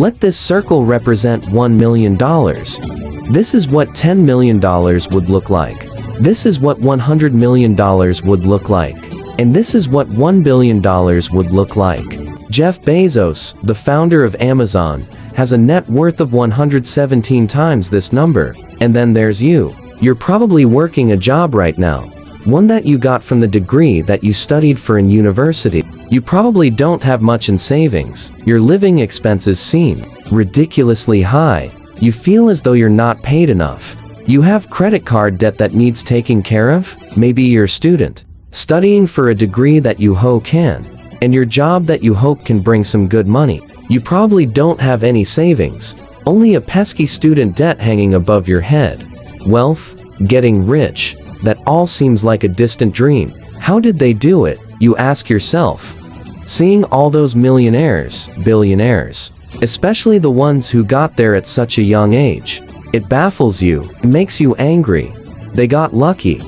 Let this circle represent $1 million. This is what $10 million would look like. This is what $100 million would look like. And this is what $1 billion would look like. Jeff Bezos, the founder of Amazon, has a net worth of 117 times this number. And then there's you. You're probably working a job right now. One that you got from the degree that you studied for in university. You probably don't have much in savings. Your living expenses seem ridiculously high. You feel as though you're not paid enough. You have credit card debt that needs taking care of. Maybe you're a student, studying for a degree that you hope can, and your job that you hope can bring some good money. You probably don't have any savings, only a pesky student debt hanging above your head. Wealth, getting rich, that all seems like a distant dream. How did they do it, you ask yourself? Seeing all those millionaires, billionaires, especially the ones who got there at such a young age. It baffles you, it makes you angry. They got lucky.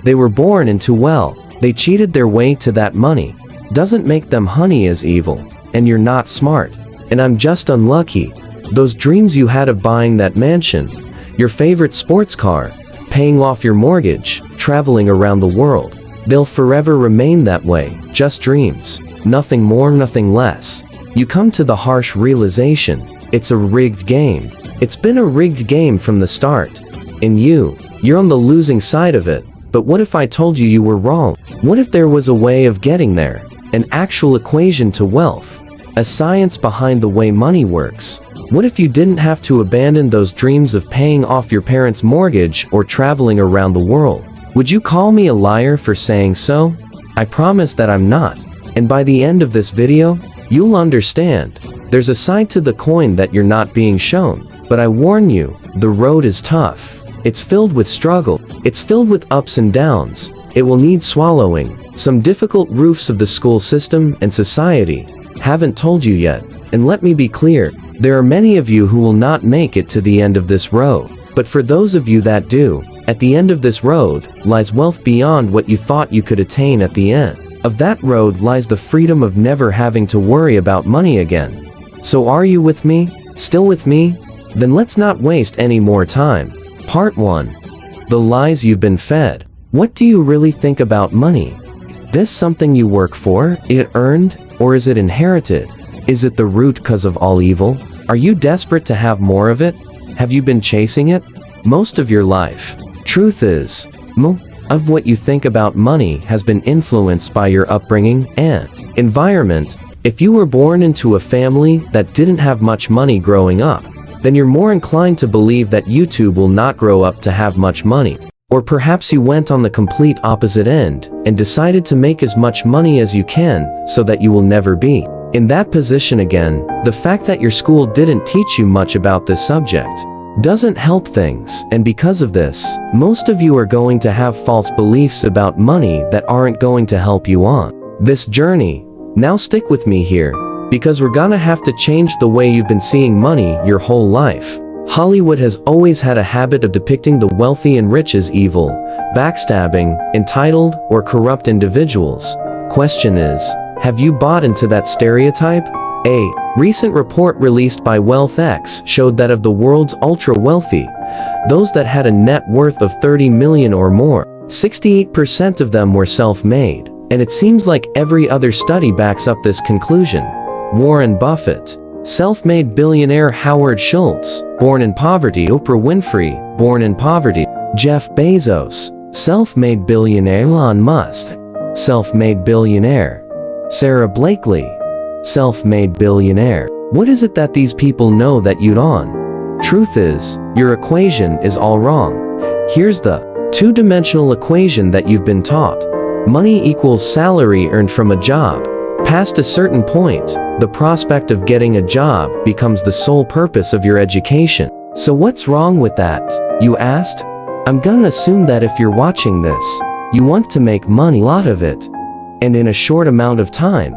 They were born into wealth. They cheated their way to that money. Doesn't make them honey as evil. And you're not smart. And I'm just unlucky. Those dreams you had of buying that mansion, your favorite sports car, paying off your mortgage, traveling around the world, they'll forever remain that way, just dreams. Nothing more, nothing less. You come to the harsh realization, it's a rigged game. It's been a rigged game from the start. And you're on the losing side of it. But what if I told you you were wrong? What if there was a way of getting there? An actual equation to wealth? A science behind the way money works? What if you didn't have to abandon those dreams of paying off your parents' mortgage or traveling around the world? Would you call me a liar for saying so? I promise that I'm not. And by the end of this video, you'll understand. There's a side to the coin that you're not being shown. But I warn you, the road is tough. It's filled with struggle. It's filled with ups and downs. It will need swallowing. Some difficult roofs of the school system and society haven't told you yet. And let me be clear, there are many of you who will not make it to the end of this road. But for those of you that do, at the end of this road lies wealth beyond what you thought you could attain at the end. Of that road lies the freedom of never having to worry about money again. So are you with me? Still with me? Then let's not waste any more time. Part 1. The lies you've been fed. What do you really think about money? This something you work for, it earned, or is it inherited? Is it the root cause of all evil? Are you desperate to have more of it? Have you been chasing it? Most of your life. Truth is, of what you think about money has been influenced by your upbringing and environment. If you were born into a family that didn't have much money growing up, then you're more inclined to believe that you too will not grow up to have much money. Or perhaps you went on the complete opposite end and decided to make as much money as you can so that you will never be in that position again. The fact that your school didn't teach you much about this subject doesn't help things, and because of this, most of you are going to have false beliefs about money that aren't going to help you on this journey. Now stick with me here, because we're gonna have to change the way you've been seeing money your whole life. Hollywood has always had a habit of depicting the wealthy and rich as evil, backstabbing, entitled, or corrupt individuals. Question is, have you bought into that stereotype? A recent report released by WealthX showed that of the world's ultra-wealthy, those that had a net worth of 30 million or more, 68% of them were self-made. And it seems like every other study backs up this conclusion. Warren Buffett, self-made billionaire Howard Schultz, born in poverty. Oprah Winfrey, born in poverty. Jeff Bezos, self-made billionaire. Elon Musk, self-made billionaire. Sarah Blakely, self-made billionaire. What is it that these people know that you don't? Truth is, your equation is all wrong. Here's the two-dimensional equation that you've been taught. Money equals salary earned from a job. Past a certain point, the prospect of getting a job becomes the sole purpose of your education. So what's wrong with that, you asked? I'm gonna assume that if you're watching this, you want to make money, a lot of it, and in a short amount of time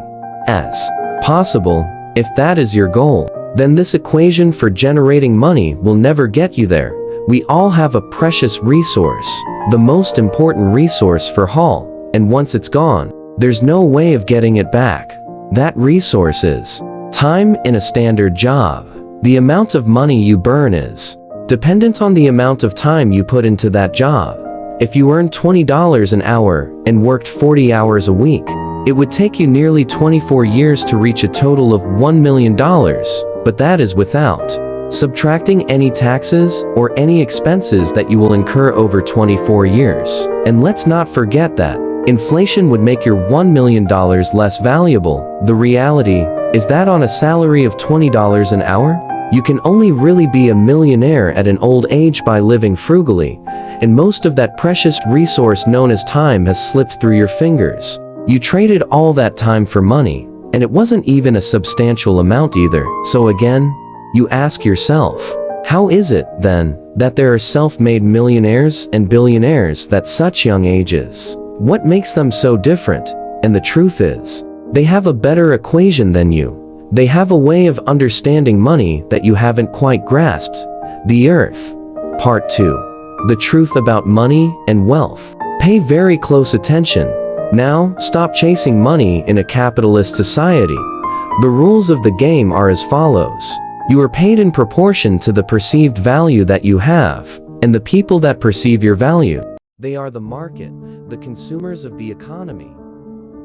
as possible. If that is your goal, then this equation for generating money will never get you there. We all have a precious resource, the most important resource for all. And once it's gone, there's no way of getting it back. That resource is time in a standard job. The amount of money you burn is dependent on the amount of time you put into that job. If you earned $20 an hour and worked 40 hours a week, it would take you nearly 24 years to reach a total of $1 million, but that is without subtracting any taxes or any expenses that you will incur over 24 years. And let's not forget that inflation would make your $1 million less valuable. The reality is that on a salary of $20 an hour, you can only really be a millionaire at an old age by living frugally, and most of that precious resource known as time has slipped through your fingers. You traded all that time for money, and it wasn't even a substantial amount either. So again, you ask yourself, how is it, then, that there are self-made millionaires and billionaires at such young ages? What makes them so different? And the truth is, they have a better equation than you. They have a way of understanding money that you haven't quite grasped. The Earth. Part 2. The truth about money and wealth. Pay very close attention. Now, stop chasing money in a capitalist society. The rules of the game are as follows. You are paid in proportion to the perceived value that you have, and the people that perceive your value. They are the market, the consumers of the economy.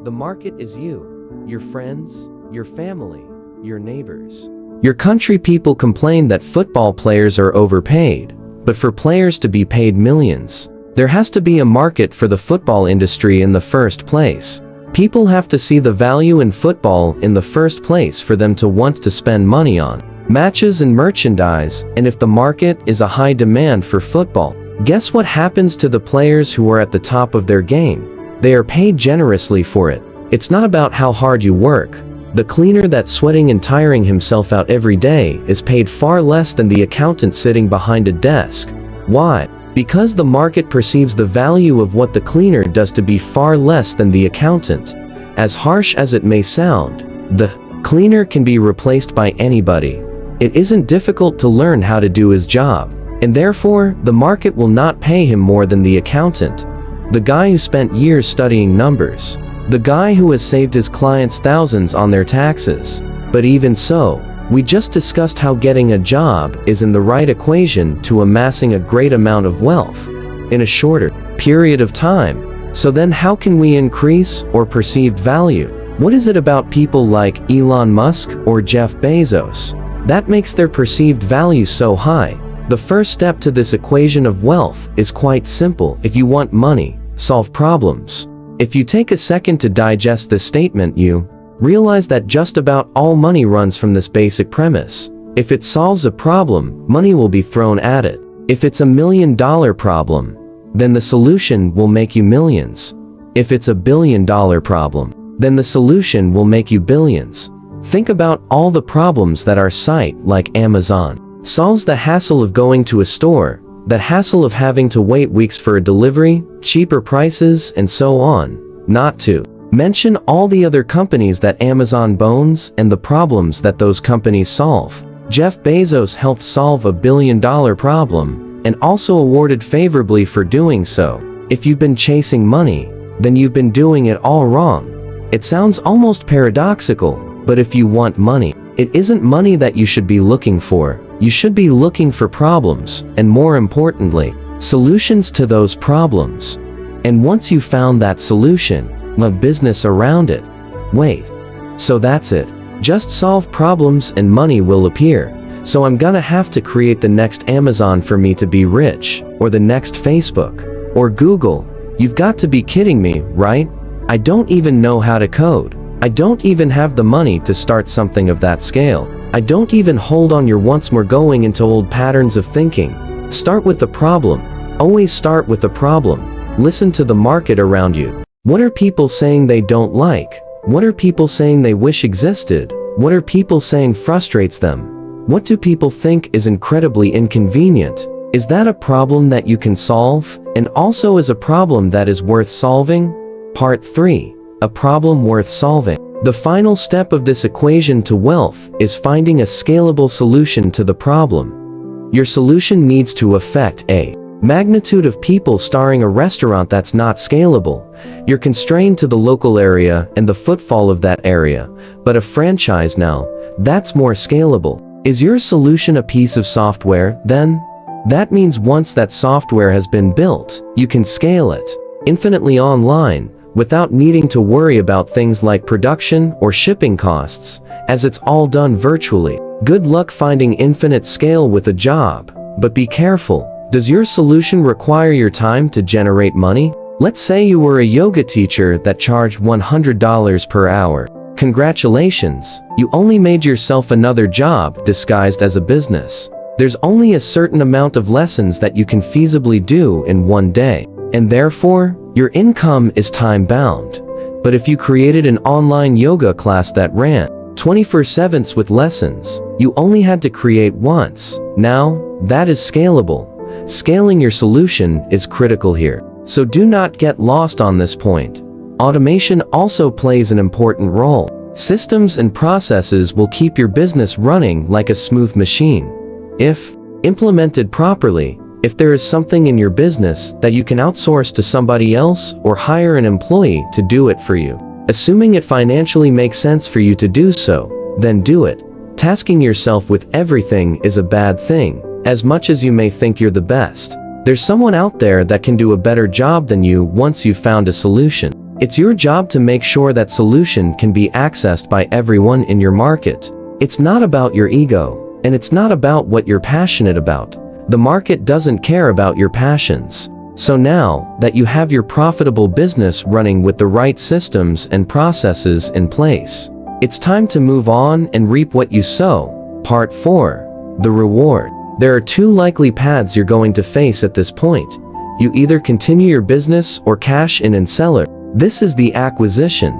The market is you, your friends, your family, your neighbors. Your country people complain that football players are overpaid, but for players to be paid millions, there has to be a market for the football industry in the first place. People have to see the value in football in the first place for them to want to spend money on matches and merchandise, and if the market is a high demand for football, guess what happens to the players who are at the top of their game? They are paid generously for it. It's not about how hard you work. The cleaner that's sweating and tiring himself out every day is paid far less than the accountant sitting behind a desk. Why? Because the market perceives the value of what the cleaner does to be far less than the accountant. As harsh as it may sound, the cleaner can be replaced by anybody. It isn't difficult to learn how to do his job, and therefore, the market will not pay him more than the accountant, the guy who spent years studying numbers, the guy who has saved his clients thousands on their taxes. But even so, we just discussed how getting a job is in the right equation to amassing a great amount of wealth in a shorter period of time. So then how can we increase or perceived value? What is it about people like Elon Musk or Jeff Bezos that makes their perceived value so high? The first step to this equation of wealth is quite simple. If you want money, solve problems. If you take a second to digest this statement, you realize that just about all money runs from this basic premise. If it solves a problem, money will be thrown at it. If it's $1 million problem, then the solution will make you millions. If it's $1 billion problem, then the solution will make you billions. Think about all the problems that our site, like Amazon, solves. The hassle of going to a store, that hassle of having to wait weeks for a delivery, cheaper prices, and so on. Not to mention all the other companies that Amazon owns and the problems that those companies solve. Jeff Bezos helped solve $1 billion problem, and also awarded favorably for doing so. If you've been chasing money, then you've been doing it all wrong. It sounds almost paradoxical, but if you want money, it isn't money that you should be looking for. You should be looking for problems, and more importantly, solutions to those problems. And once you found that solution, a business around it. Wait. So that's it. Just solve problems and money will appear. So I'm gonna have to create the next Amazon for me to be rich, or the next Facebook, or Google. You've got to be kidding me, right? I don't even know how to code. I don't even have the money to start something of that scale. I don't even hold on your once more going into old patterns of thinking. Start with the problem. Always start with the problem. Listen to the market around you. What are people saying they don't like? What are people saying they wish existed? What are people saying frustrates them? What do people think is incredibly inconvenient? Is that a problem that you can solve? And also is a problem that is worth solving? Part 3. A problem worth solving. The final step of this equation to wealth is finding a scalable solution to the problem. Your solution needs to affect a magnitude of people starring a restaurant that's not scalable. You're constrained to the local area and the footfall of that area, but a franchise now, that's more scalable. Is your solution a piece of software, then? That means once that software has been built, you can scale it infinitely online, without needing to worry about things like production or shipping costs, as it's all done virtually. Good luck finding infinite scale with a job, but be careful. Does your solution require your time to generate money? Let's say you were a yoga teacher that charged $100 per hour. Congratulations, you only made yourself another job disguised as a business. There's only a certain amount of lessons that you can feasibly do in one day, and therefore, your income is time-bound. But if you created an online yoga class that ran 24/7 with lessons, you only had to create once. Now, that is scalable. Scaling your solution is critical here, so do not get lost on this point. Automation also plays an important role. Systems and processes will keep your business running like a smooth machine. If implemented properly, if there is something in your business that you can outsource to somebody else or hire an employee to do it for you, assuming it financially makes sense for you to do so, then do it. Tasking yourself with everything is a bad thing, as much as you may think you're the best. There's someone out there that can do a better job than you once you've found a solution. It's your job to make sure that solution can be accessed by everyone in your market. It's not about your ego, and it's not about what you're passionate about. The market doesn't care about your passions. So now that you have your profitable business running with the right systems and processes in place, it's time to move on and reap what you sow. Part 4. The reward. There are two likely paths you're going to face at this point. You either continue your business or cash in and sell it. This is the acquisition.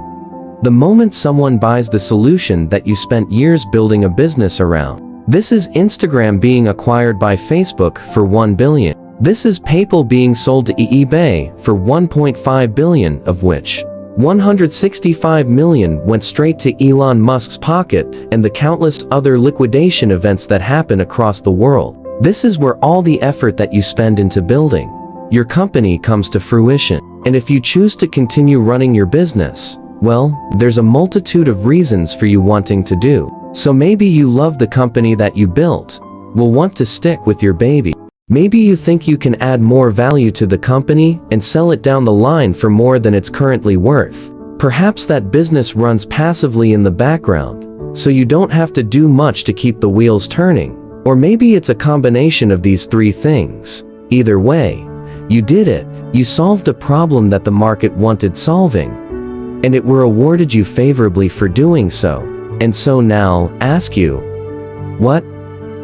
The moment someone buys the solution that you spent years building a business around. This is Instagram being acquired by Facebook for $1 billion. This is PayPal being sold to eBay for $1.5 billion, of which $165 million went straight to Elon Musk's pocket, and the countless other liquidation events that happen across the world. This is where all the effort that you spend into building your company comes to fruition. And if you choose to continue running your business, well, there's a multitude of reasons for you wanting to do. So maybe you love the company that you built, will want to stick with your baby. Maybe you think you can add more value to the company and sell it down the line for more than it's currently worth. Perhaps that business runs passively in the background, so you don't have to do much to keep the wheels turning. Or maybe it's a combination of these three things. Either way, you did it. You solved a problem that the market wanted solving, and it were awarded you favorably for doing so. And so now, ask you, what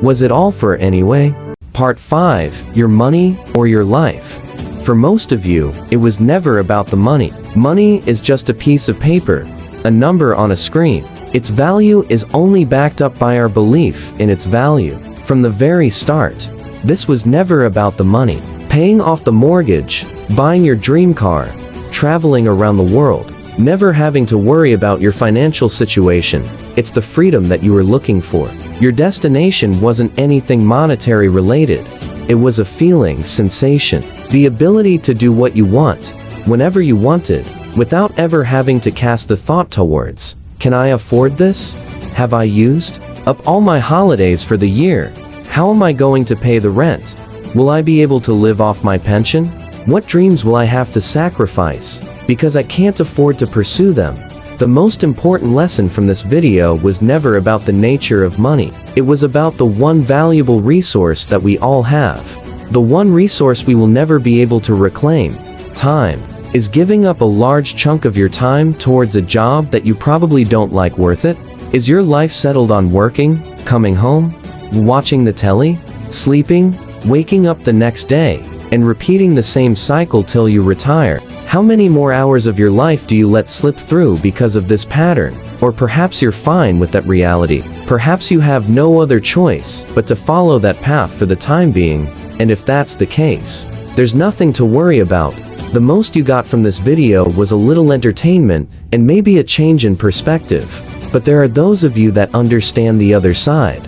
was it all for anyway? Part 5. Your money or your life. For most of you, it was never about the money. Money is just a piece of paper, a number on a screen. Its value is only backed up by our belief in its value. From the very start, this was never about the money. Paying off the mortgage, buying your dream car, traveling around the world, never having to worry about your financial situation. It's the freedom that you were looking for. Your destination wasn't anything monetary related. It was a feeling, sensation. The ability to do what you want, whenever you wanted, without ever having to cast the thought towards, can I afford this? Have I used up all my holidays for the year? How am I going to pay the rent? Will I be able to live off my pension? What dreams will I have to sacrifice because I can't afford to pursue them? The most important lesson from this video was never about the nature of money. It was about the one valuable resource that we all have. The one resource we will never be able to reclaim, time. Is giving up a large chunk of your time towards a job that you probably don't like worth it? Is your life settled on working, coming home, watching the telly, sleeping, waking up the next day, and repeating the same cycle till you retire? How many more hours of your life do you let slip through because of this pattern? Or perhaps you're fine with that reality. Perhaps you have no other choice but to follow that path for the time being, and if that's the case, there's nothing to worry about. The most you got from this video was a little entertainment and maybe a change in perspective. But there are those of you that understand the other side.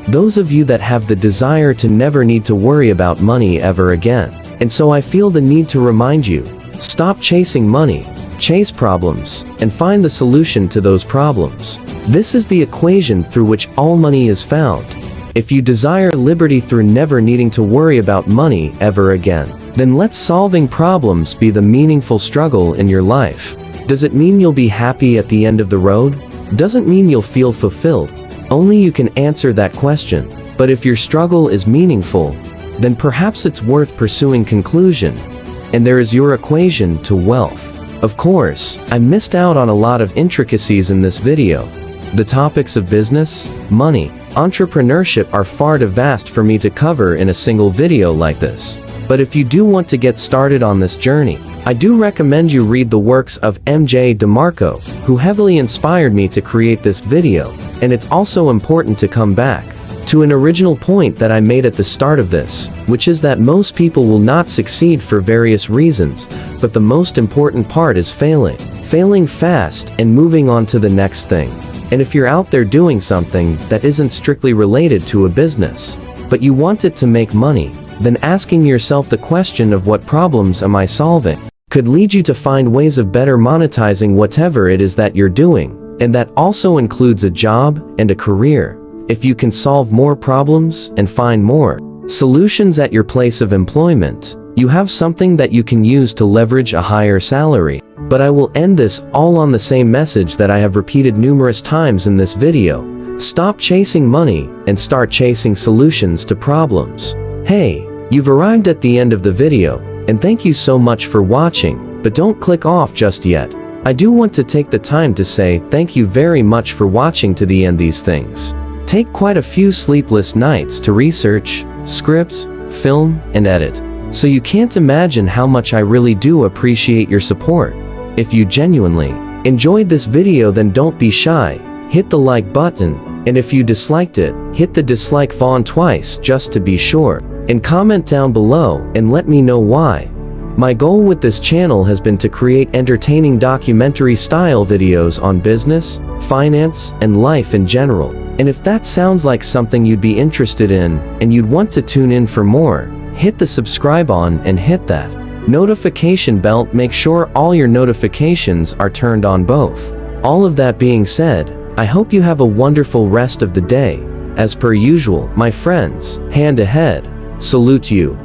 Those of you that have the desire to never need to worry about money ever again. And so I feel the need to remind you, stop chasing money, chase problems, and find the solution to those problems. This is the equation through which all money is found. If you desire liberty through never needing to worry about money ever again, then let solving problems be the meaningful struggle in your life. Does it mean you'll be happy at the end of the road? Doesn't mean you'll feel fulfilled. Only you can answer that question. But if your struggle is meaningful, then perhaps it's worth pursuing conclusion. And there is your equation to wealth. Of course, I missed out on a lot of intricacies in this video. The topics of business, money, entrepreneurship are far too vast for me to cover in a single video like this. But if you do want to get started on this journey, I do recommend you read the works of M.J. DeMarco, who heavily inspired me to create this video, and it's also important to come back to an original point that I made at the start of this, which is that most people will not succeed for various reasons, but the most important part is failing fast and moving on to the next thing. And if you're out there doing something that isn't strictly related to a business, but you want it to make money, then asking yourself the question of what problems am I solving could lead you to find ways of better monetizing whatever it is that you're doing, and that also includes a job and a career. If you can solve more problems and find more solutions at your place of employment, you have something that you can use to leverage a higher salary. But I will end this all on the same message that I have repeated numerous times in this video. Stop chasing money and start chasing solutions to problems. Hey, you've arrived at the end of the video, and thank you so much for watching, but don't click off just yet. I do want to take the time to say thank you very much for watching to the end. These things take quite a few sleepless nights to research, script, film, and edit. So you can't imagine how much I really do appreciate your support. If you genuinely enjoyed this video, then don't be shy, hit the like button, and if you disliked it, hit the dislike button twice just to be sure, and comment down below and let me know why. My goal with this channel has been to create entertaining documentary-style videos on business, finance, and life in general. And if that sounds like something you'd be interested in, and you'd want to tune in for more, hit the subscribe on and hit that notification bell. Make sure all your notifications are turned on both. All of that being said, I hope you have a wonderful rest of the day. As per usual, my friends, hand ahead, salute you.